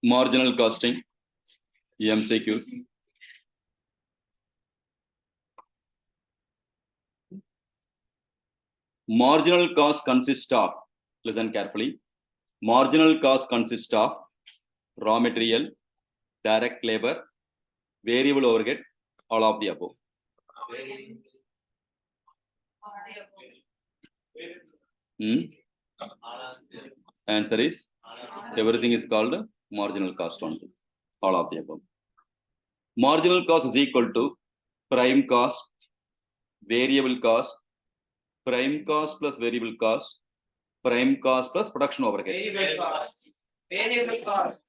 Marginal costing, MCQs. Marginal cost consists of, listen carefully, marginal cost consists of raw material, direct labor, variable overhead, all of the above. Answer is everything is called marginal cost only, all of the above. Marginal cost is equal to prime cost, variable cost, prime cost plus variable cost, prime cost plus production overhead. Variable cost.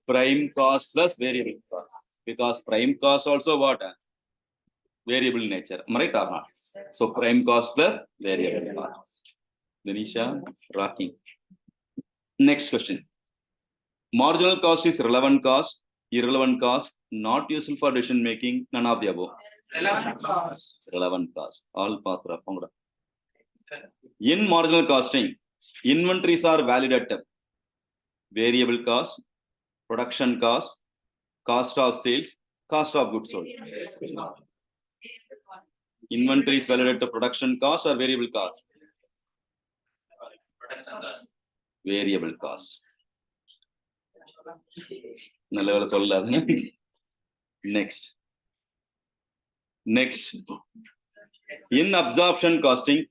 Prime cost plus variable cost. Because prime cost also what? Variable nature. Am I right or not? So prime cost plus variable cost. Denisha, rocking. Next question. Marginal cost is relevant cost, irrelevant cost, not useful for decision making, none of the above. Relevant cost. Relevant cost. All pass. In marginal costing, inventories are valued at variable cost, production cost, cost of sales, cost of goods sold. Inventory is valued at the production cost or variable cost? Variable cost. Next. In absorption costing,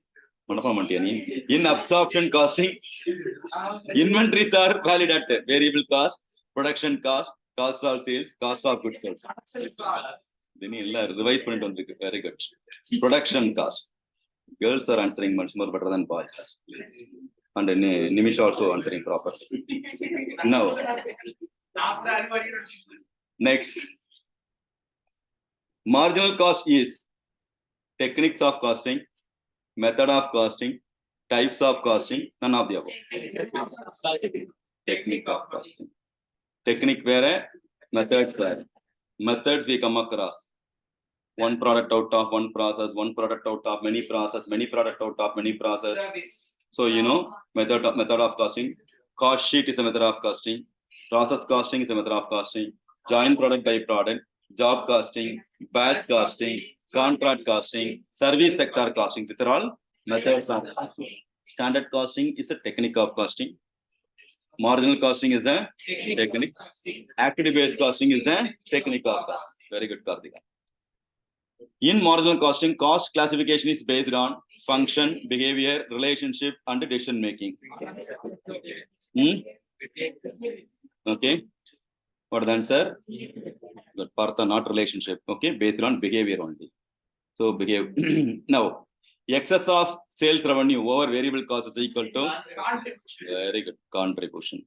inventories are valued at variable cost, production cost, cost of sales, cost of goods sold. Revise very good. Production cost. Girls are answering much more better than boys. And Nimish also answering properly. Now, next. Marginal cost is techniques of costing, method of costing, types of costing, none of the above. Technique of costing. Technique where, methods where. Methods we come across. One product out of one process, one product out of many process, many product out of many process. So you know, method of costing. Cost sheet is a method of costing. Process costing is a method of costing. Joint product by product, job costing, batch costing, contract costing, service sector costing. These are all methods of costing. Standard costing is a technique of costing. Marginal costing is a technique. Activity-based costing is a technique of costing. Very good, Karthika. In marginal costing, cost classification is based on function, behavior, relationship, and decision making. Okay. What the answer? Good. Partha, not relationship. Okay, based on behavior only. So behave. Now, excess of sales revenue over variable cost is equal to very good contribution.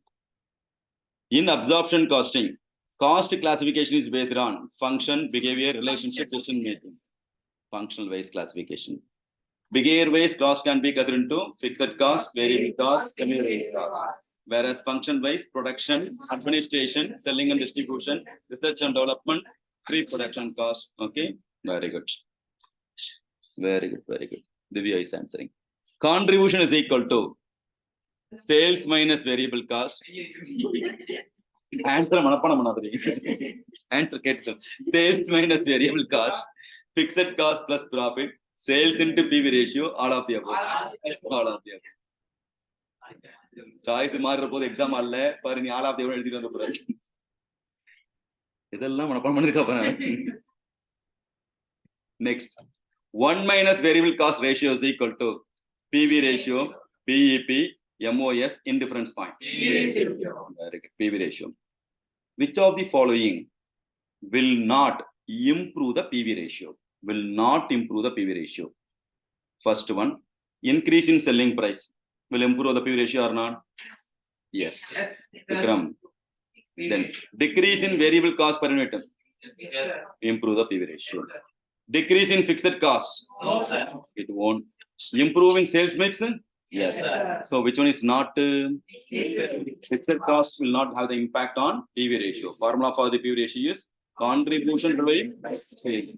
In absorption costing, cost classification is based on function, behavior, relationship, decision making. Functional wise classification. Behavior wise cost can be gathered into fixed cost, variable cost, semi-variable cost. Whereas function wise, production, administration, selling and distribution, research and development, pre-production cost. Okay, very good. Very good, very good. Divya is answering. Contribution is equal to sales minus variable cost. Answer Answer sales minus variable cost, fixed cost plus profit, sales into PV ratio, all of the above. All of the above. Choice மாறுற exam அல்ல பாரு நீ all of the above எழுதிட்டு வந்த போற. இதெல்லாம் மனப்பாடம் பண்ணிருக்க பாரு. Next. 1 minus variable cost ratio is equal to PV ratio, PEP, MOS, indifference point. Very good. PV ratio. Which of the following will not improve the PV ratio? Will not improve the PV ratio. First one, increase in selling price will improve the PV ratio or not? Yes. Vikram. Then decrease in variable cost per unit, improve the PV ratio. Decrease in fixed cost, no, sir. It won't. Improve in sales mix, yes. So which one is not? Fixed cost will not have the impact on PV ratio. Formula for the PV ratio is contribution to sales.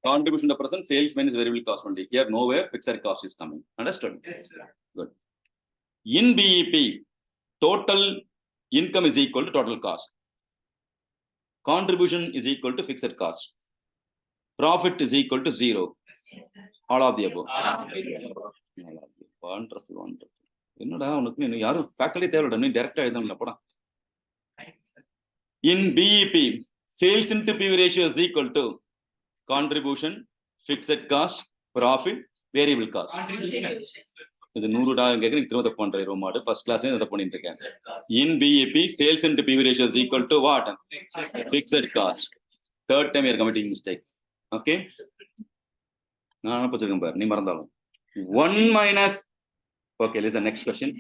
Contribution to present, sales minus variable cost only. Here nowhere fixed cost is coming. Understood? Yes, sir. Good. In BEP, total income is equal to total cost. Contribution is equal to fixed cost. Profit is equal to 0. All of the above. Wonderful, wonderful. என்னடா உனக்கு இன்னும் யாரும் faculty தேவையில்லை, நீ டைரக்டா எழுதணும்ல போடா. In BEP, sales into PV ratio is equal to contribution, fixed cost, profit, variable cost. இது 100 டா கேக்குறீங்க, திரும்ப தப்பு பண்றேன் ரோமாடு. ஃபர்ஸ்ட் கிளாஸ்ல இத பண்ணிட்டு இருக்கேன். In BEP, sales into PV ratio is equal to what? Fixed cost. Third time you are committing mistake. Okay? நான் பச்சிருக்கேன் பாரு, நீ மறந்தாலும். 1 minus, okay, listen, next question.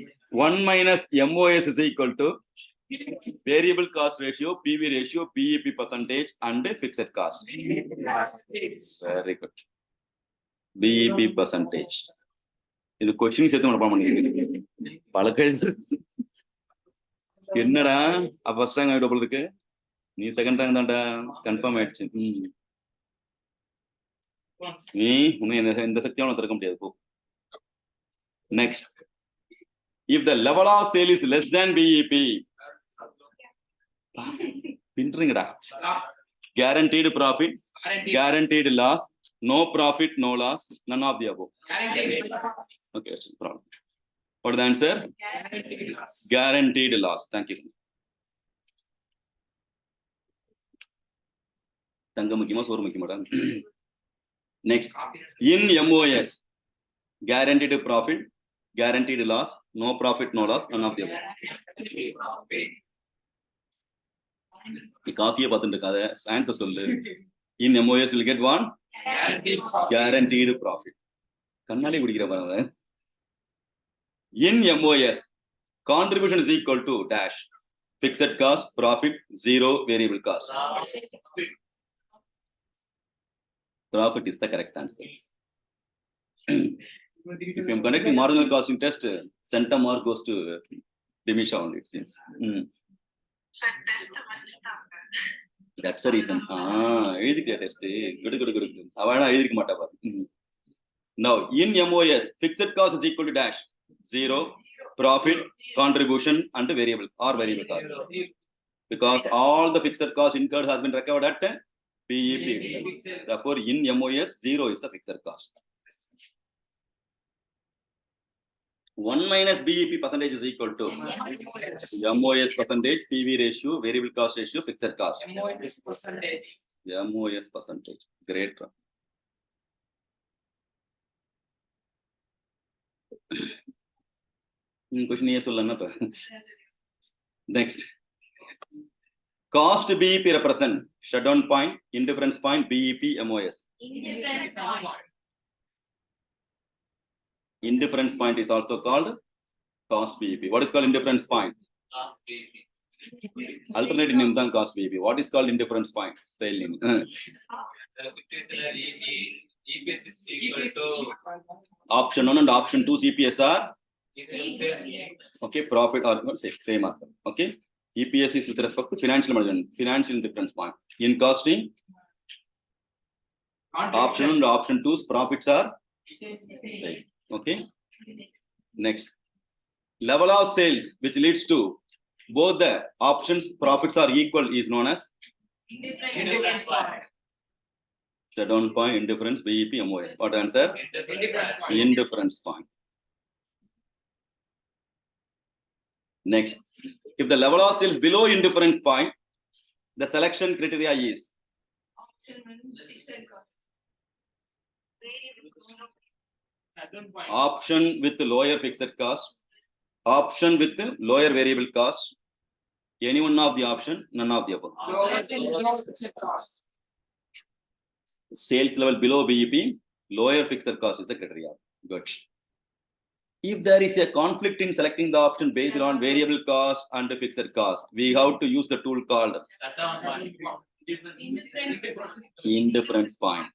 1 minus MOS is equal to variable cost ratio, PV ratio, BEP percentage and fixed cost. Very good. BEP percentage. இது question சேர்த்து மனப்பாடம் பண்ணிருக்கு. பழக்க என்னடா ஃபர்ஸ்ட் ரேங்க் ஆயிடும் போல இருக்கு. நீ செகண்ட் ரேங்க் தான்டா, கன்ஃபார்ம் ஆயிடுச்சு. நீ இன்னும் எந்த சக்தியும் திறக்க முடியாது போ. Next, if the level of sale is less than BEP, பின்றீங்கடா. Guaranteed profit, guaranteed loss, no profit, no loss, none of the above. Okay, that's the problem. What is the answer? Guaranteed loss. Thank you. தங்க முக்கியமா சோறு முக்கியமாடா. Next, in MOS, guaranteed profit, guaranteed loss, no profit, no loss, none of the above. நீ காஃபியை பார்த்துட்டு இருக்காத, answer சொல்லு. In MOS will get one guaranteed profit. கண்ணாடி குடிக்கிற பாருங்க. In MOS, contribution is equal to dash, fixed cost, profit, 0, variable cost. Profit is the correct answer. If I am conducting marginal costing test, center mark goes to Dimisha only, it seems. That's the reason. எழுதிட்டியா test? good. அவனா எழுதிக்க மாட்டா பாரு. Now, in MOS, fixed cost is equal to dash, 0, profit, contribution and variable cost. Because all the fixed cost incurred has been recovered at BEP. Therefore, in MOS, 0 is the fixed cost. 1 minus BEP percentage is equal to MOS percentage, PV ratio, variable cost ratio, fixed cost. MOS percentage. Great. Question is next. Cost BEP represent shutdown point, indifference point, BEP, MOS. Indifference point is also called cost BEP. What is called indifference point? Cost BEP. Alternative name than cost BEP. What is called indifference point? Fail name. EPS is equal to Option 1 and option 2 CPS are okay, profit or same answer. Okay, EPS is with respect to financial management, financial indifference point. In costing, option 1 and option 2's profits are same. Okay, next, level of sales which leads to both the options profits are equal is known as indifference point. Shutdown point, indifference, BEP, MOS. What answer? Indifference point. Next, if the level of sales below indifference point, the selection criteria is option with lower fixed cost, option with lower variable cost, any one of the option, none of the above. Sales level below BEP, lower fixed cost is the criteria. Good. If there is a conflict in selecting the option based on variable cost and fixed cost, we have to use the tool called indifference point.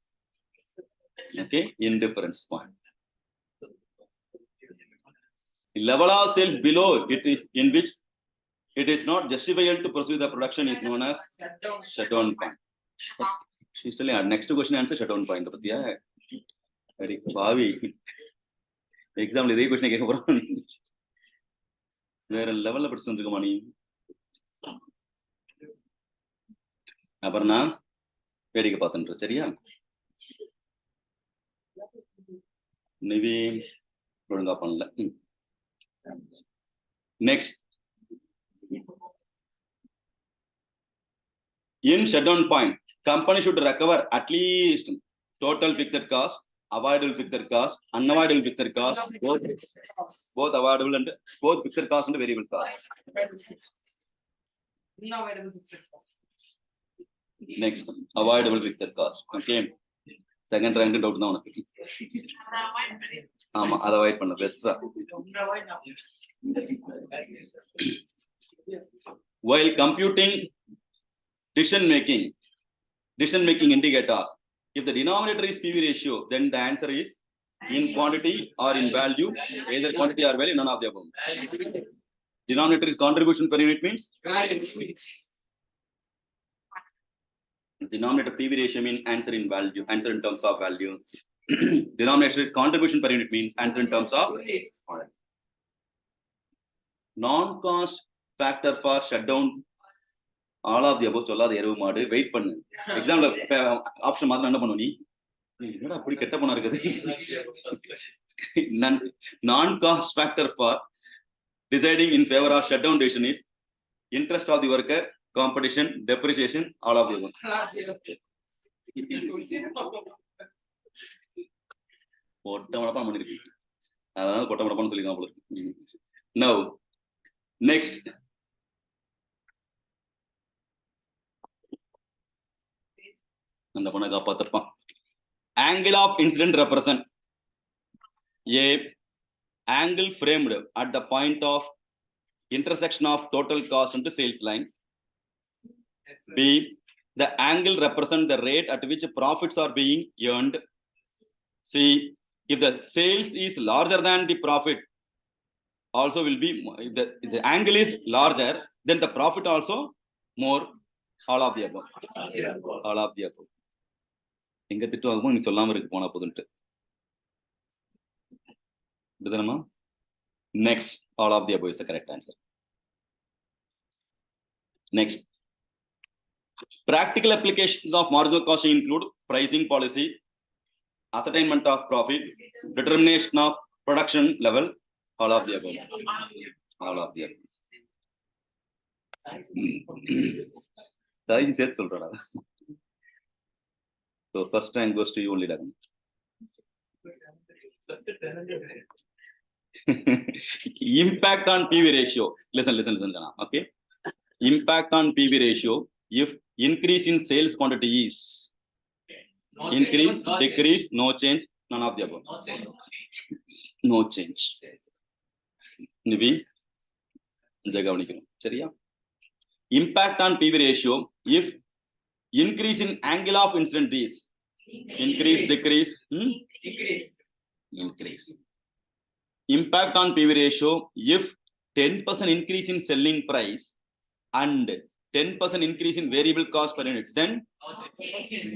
Okay, indifference point. Level of sales below it is in which it is not justifiable to pursue the production is known as shutdown point. She's telling our next question answer shutdown point. Exam question. வேற லெவல்ல படிச்சுட்டு வந்திருக்கமா நீ? அப்புறம் நான் வேடிக்கை பார்த்துன்ற சரியா? நிவி ஒழுங்கா பண்ணல. Next, in shutdown point, company should recover at least total fixed cost, avoidable fixed cost, unavoidable fixed cost, both avoidable and both fixed cost and variable cost. Next, avoidable fixed cost. Okay. Second rank doubt தான் உனக்கு. ஆமா, அதை avoid பண்ண பெஸ்டா. While computing decision making indicators, if the denominator is PV ratio, then the answer is in quantity or in value, either quantity or value, none of the above. Denominator is contribution per unit means denominator PV ratio means answer in value, answer in terms of value. Denominator is contribution per unit means answer in terms of non-cost factor for shutdown. All of the above சொல்லாத எருவு மாடு. Wait பண்ணு, எக்ஸாம்ல option மாத்திரம் என்ன பண்ணுவ நீ? என்னடா அப்படி கெட்ட பணம் இருக்குது. Non-cost factor for deciding in favor of shutdown decision is interest of the worker, competition, depreciation, all of the above. பொட்ட மடப்பான் பண்ணிருக்கு, அதாவது பொட்ட மடப்பான்னு சொல்லிக்கலாம் போல இருக்கு. Now next, அந்த பொண்ணை காப்பாத்திருப்பான். Angle of incident represent a angle framed at the point of intersection of total cost and sales line. B, the angle represent the rate at which profits are being earned. C, if the sales is larger than the profit, also will be, if the angle is larger, then the profit also more. All of the above. All of the above. எங்க திட்டு வாங்குமோ நீ சொல்லாம இருக்கு போனா போதுன்ட்டு. இதுதானமா? Next, all of the above is the correct answer. Next, practical applications of marginal costing include pricing policy, ascertainment of profit, determination of production level, all of the above. All of the above. Sai சேர்த்து சொல்றடா. So first rank goes to you only. Impact on PV ratio. Listen. Okay. Impact on PV ratio if increase in sales quantity is increase, decrease, no change, none of the above. No change. Nivi, சரியா? Impact on PV ratio if increase in angle of incident is increase, decrease, increase. Impact on PV ratio if 10% increase in selling price and 10% increase in variable cost per unit, then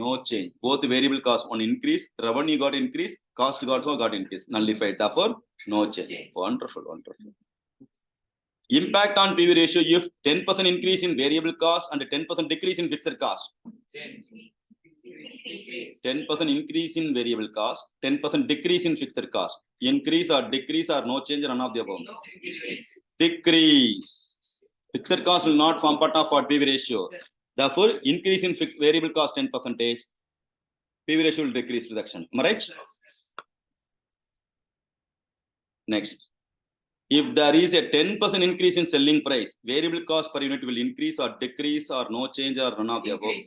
no change. Both variable cost on increase, revenue got increase, cost got increase, nullified. Therefore, no change. Wonderful. Impact on PV ratio if 10% increase in variable cost and 10% decrease in fixed cost. 10% increase in variable cost, 10% decrease in fixed cost. Increase or decrease or no change, none of the above. Decrease. Fixed cost will not form part of our PV ratio. Therefore, increase in fixed variable cost 10%, PV ratio will decrease to the extent. Am I right? Next. If there is a 10% increase in selling price, variable cost per unit will increase or decrease or no change or none of the above.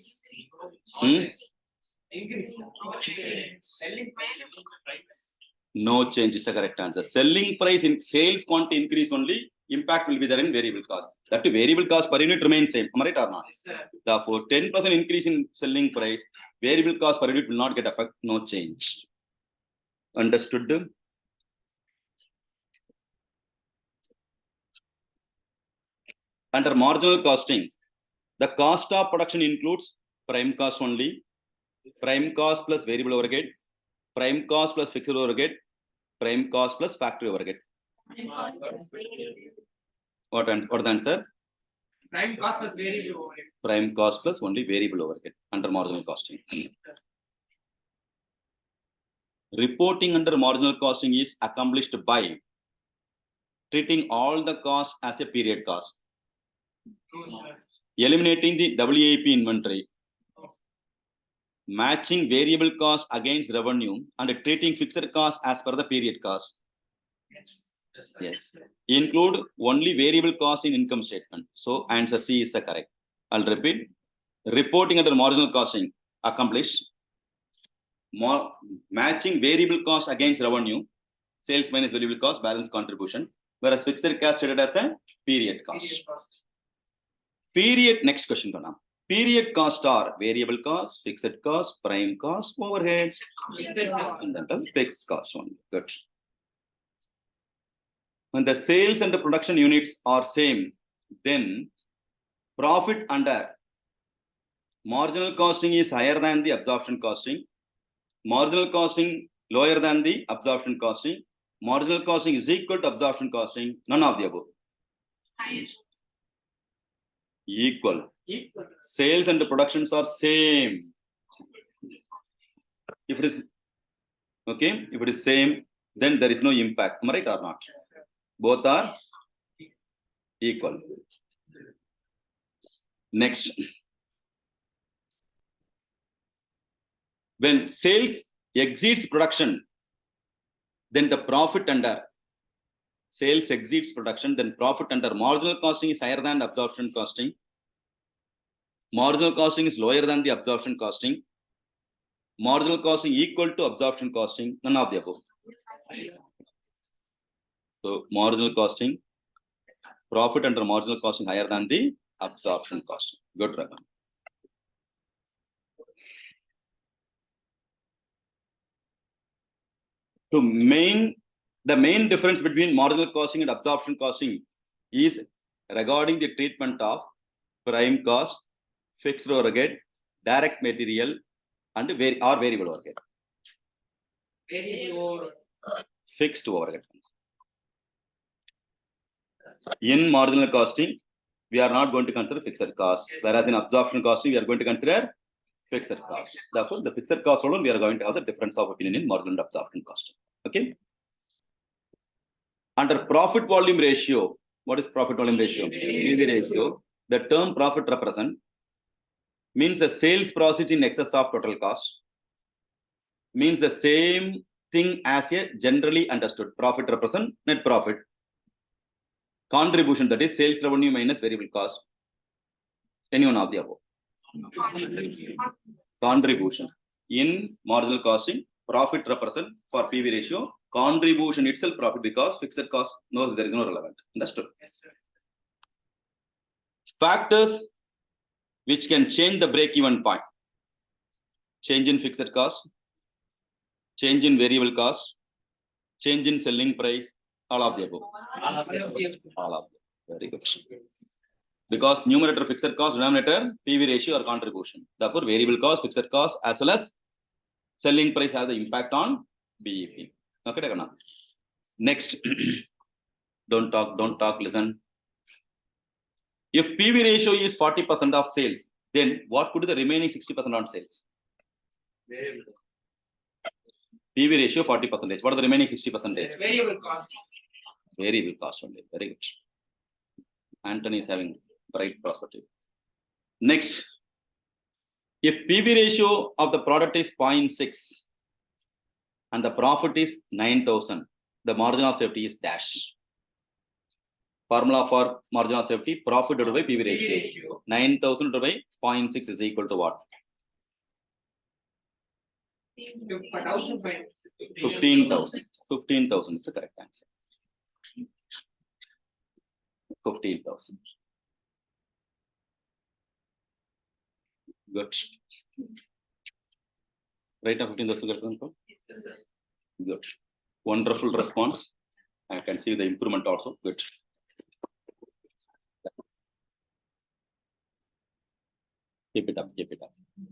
No change is the correct answer. Selling price in sales quantity increase only, impact will be there in variable cost. That variable cost per unit remains same. Am I right or not? Therefore, 10% increase in selling price, variable cost per unit will not get affected. No change. Understood? Under marginal costing, the cost of production includes prime cost only, prime cost plus variable overhead, prime cost plus fixed overhead, prime cost plus factory overhead. What the answer? Prime cost plus variable overhead. Prime cost plus only variable overhead under marginal costing. Reporting under marginal costing is accomplished by treating all the costs as a period cost, True, sir. eliminating the WAP inventory, matching variable cost against revenue, and treating fixed cost as per the period cost. Yes. Include only variable cost in income statement. So answer C is the correct. I'll repeat. Reporting under marginal costing accomplished. Matching variable cost against revenue, sales minus variable cost, balance contribution, whereas fixed cost treated as a period cost. Period cost. Period, next question. Period cost are variable cost, fixed cost, prime cost, overhead, and then the fixed cost only. Good. When the sales and the production units are same, then profit under marginal costing is higher than the absorption costing. Marginal costing lower than the absorption costing. Marginal costing is equal to absorption costing. None of the above. Equal. Sales and the productions are same. If it is okay, if it is same, then there is no impact. Am I right or not? Both are equal. Next. When sales exceeds production, then the profit under sales exceeds production, then profit under marginal costing is higher than absorption costing. Marginal costing is lower than the absorption costing. Marginal costing equal to absorption costing. None of the above. So marginal costing, profit under marginal costing higher than the absorption costing. Good, Raga. So the main difference between marginal costing and absorption costing is regarding the treatment of prime cost, fixed overhead, direct material, and variable overhead. Fixed overhead. In marginal costing, we are not going to consider fixed cost, whereas in absorption costing, we are going to consider fixed cost. Therefore, the fixed cost alone, we are going to have the difference of opinion in marginal and absorption costing. Okay. Under profit volume ratio, what is profit volume ratio? PV ratio. The term profit represent means the sales profit in excess of total cost. Means the same thing as a generally understood. Profit represent net profit. Contribution, that is sales revenue minus variable cost. Anyone of the above? Contribution. In marginal costing, profit represent for PV ratio. Contribution itself profit because fixed cost, no, there is no relevant. Understood? Yes, sir. Factors which can change the break-even point. Change in fixed cost, change in variable cost, change in selling price, all of the above. All of them. Very good. Because numerator fixed cost, denominator PV ratio or contribution. Therefore, variable cost, fixed cost, as well as selling price has the impact on BEP. Okay, next. Don't talk, listen. If PV ratio is 40% of sales, then what could be the remaining 60% on sales? Variable. PV ratio 40%. What are the remaining 60%? Variable cost. Variable cost only. Very good. Anthony is having bright perspective. Next, if PV ratio of the product is 0.6 and the profit is 9,000, the margin of safety is dash. Formula for margin of safety, profit divided by PV ratio. 9,000 divided by 0.6 is equal to what? 15,000. 15,000 is the correct answer. 15,000. Good. Right now, 15,000. Good. Wonderful response. I can see the improvement also. Good. Keep it up. Keep it up.